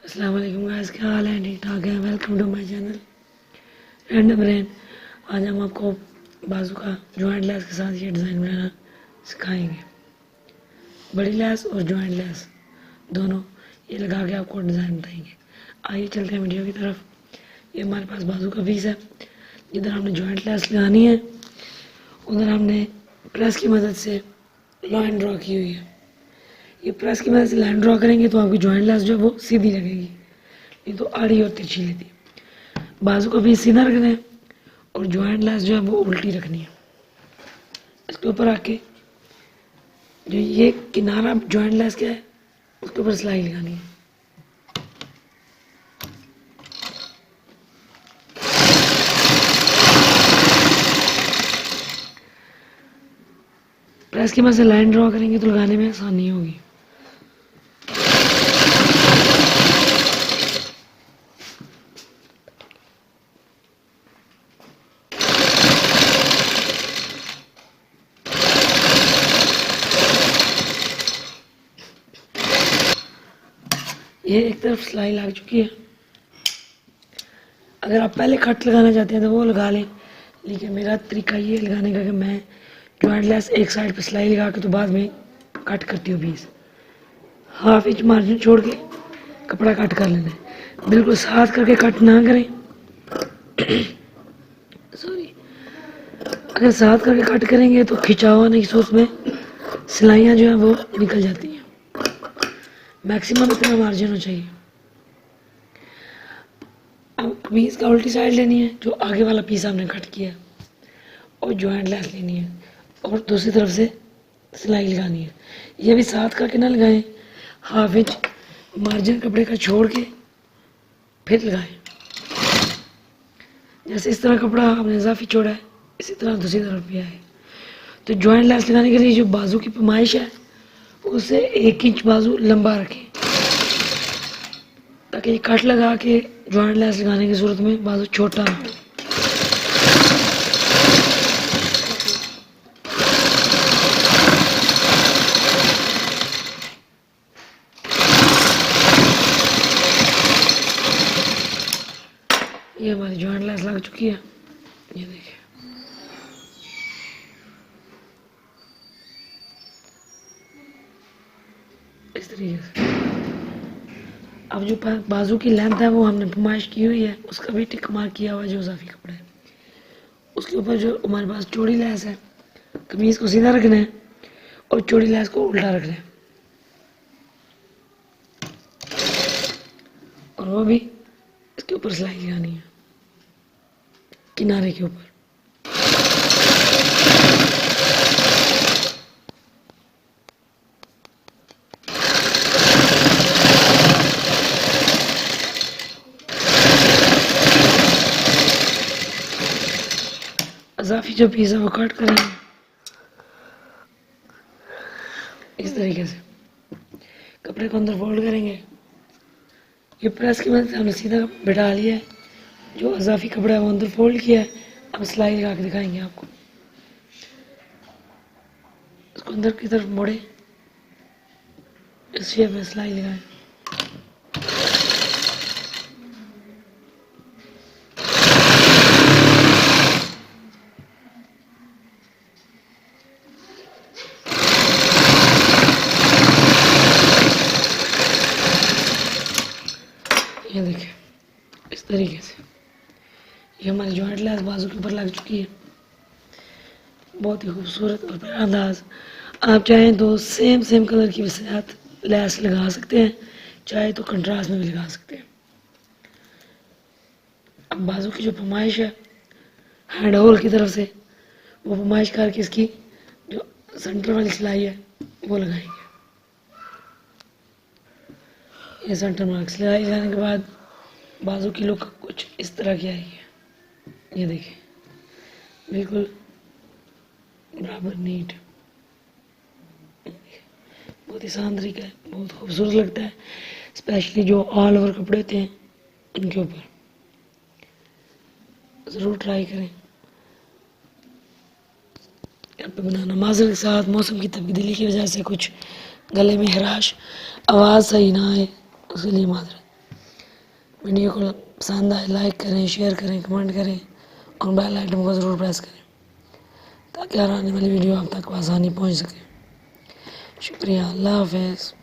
अस्सलाम वालेकुम गाइस, क्या हाल है? ठीक ठाक है। Welcome to my channel random brain. आज हम आपको बाजू का जॉइंट लेस के साथ ये डिज़ाइन बनाना सिखाएंगे। बड़ी लेस और जॉइंट लेस दोनों ये लगा के आपको डिज़ाइन बताएंगे। आइए चलते हैं वीडियो की तरफ। ये हमारे पास बाजू का पीस है। जिधर हमने जॉइंट लेस लगानी है उधर हमने प्रेस की मदद से लाइन ड्रॉ की हुई है। ये प्रेस की मदद से लाइन ड्रॉ करेंगे तो आपकी जॉइंट लेस जो है वो सीधी लगेगी, नहीं तो आड़ी और तिरछी लेती है। बाजू का पीस सीधा रखना है और जॉइंट लेस जो है वो उल्टी रखनी है। इसके ऊपर आके जो ये किनारा जॉइंट लेस का है उसके ऊपर सिलाई लगानी है। प्रेस की मदद से लाइन ड्रॉ करेंगे तो लगाने में आसानी होगी। ये एक तरफ सिलाई लग चुकी है। अगर आप पहले कट लगाना चाहते हैं तो वो लगा लें, लेकिन मेरा तरीका ये लगाने का कि मैं जॉइंट लेस एक साइड पे सिलाई लगा के तो बाद में कट करती हूँ पीस। हाफ इंच मार्जिन छोड़ के कपड़ा कट कर लेना है। बिल्कुल साथ करके कट ना करें। सॉरी, अगर साथ करके कट करेंगे तो खिंचाव आने की सोच में सिलाइयाँ जो है वो निकल जाती हैं। मैक्सिमम इतना मार्जिन होना चाहिए। अब कमीज का उल्टी साइड लेनी है, जो आगे वाला पीस हमने कट किया, और जॉइंट लेस लेनी है और दूसरी तरफ से सिलाई लगानी है। ये भी साथ करके ना लगाएं, हाफ इंच मार्जिन कपड़े का छोड़ के फिर लगाएं। जैसे इस तरह कपड़ा हमने इजाफी छोड़ा है, इसी तरह दूसरी तरफ भी आए। तो जॉइंट लेस लगाने के लिए जो बाजू की पैमाइश है उसे 1 इंच बाजू लंबा रखें, ताकि कट लगा के जॉइंट लेस लगाने की सूरत में बाजू छोटा ना हो। ये हमारी जॉइंट लेस लग चुकी है, ये देखिए। इस तरीके से अब जो बाजू की लेंथ है वो हमने पैमाइश की हुई है, उसका भी टिक मार्क किया हुआ है जो इजाफी कपड़ा है। उसके ऊपर जो हमारे पास चौड़ी लेस है, कमीज को सीधा रखना है और चौड़ी लेस को उल्टा रखना है, और वो भी इसके ऊपर सिलाई लगानी है किनारे के ऊपर। इजाफी जो पीस है वो कट करेंगे इस तरीके से। कपड़े को अंदर फोल्ड करेंगे। ये प्रेस की मदद से हमने सीधा बिठा लिया है। जो इजाफी कपड़ा है वो अंदर फोल्ड किया है। अब सिलाई लगा के दिखाएंगे आपको। इसको अंदर की तरफ मोड़े, इस शेप में सिलाई लगाएं। ये देखिए इस तरीके से ये हमारी जॉइंट लेस बाजू के ऊपर लग चुकी है। बहुत ही खूबसूरत और प्यारा अंदाज। आप चाहें तो सेम कलर की साथ लेस लगा सकते हैं, चाहे तो कंट्रास्ट में भी लगा सकते हैं। अब बाजू की जो पैमाइश है हैंड होल की तरफ से, वो पैमाइश करके इसकी जो सेंटर वाली सिलाई है वो लगाएंगे। ये सेंटर मार्क सिलाई लगाने के बाद बाजू की लुक कुछ इस तरह की आएगी। ये देखिए बिल्कुल बराबर नीट। बहुत ही आसान तरीका है, बहुत खूबसूरत लगता है, स्पेशली जो ऑल ओवर कपड़े होते हैं उनके ऊपर। ज़रूर ट्राई करें घर पे बनाना। माज़र के साथ मौसम की तब्दीली की वजह से कुछ गले में खराश, आवाज़ सही ना आए, उसके लिए माजरत। वीडियो को पसंद आए लाइक करें, शेयर करें, कमेंट करें और बेल आइकन को ज़रूर प्रेस करें ताकि हर आने वाली वीडियो आप तक आसानी पहुंच सके। शुक्रिया, अल्लाह हाफ़िज़।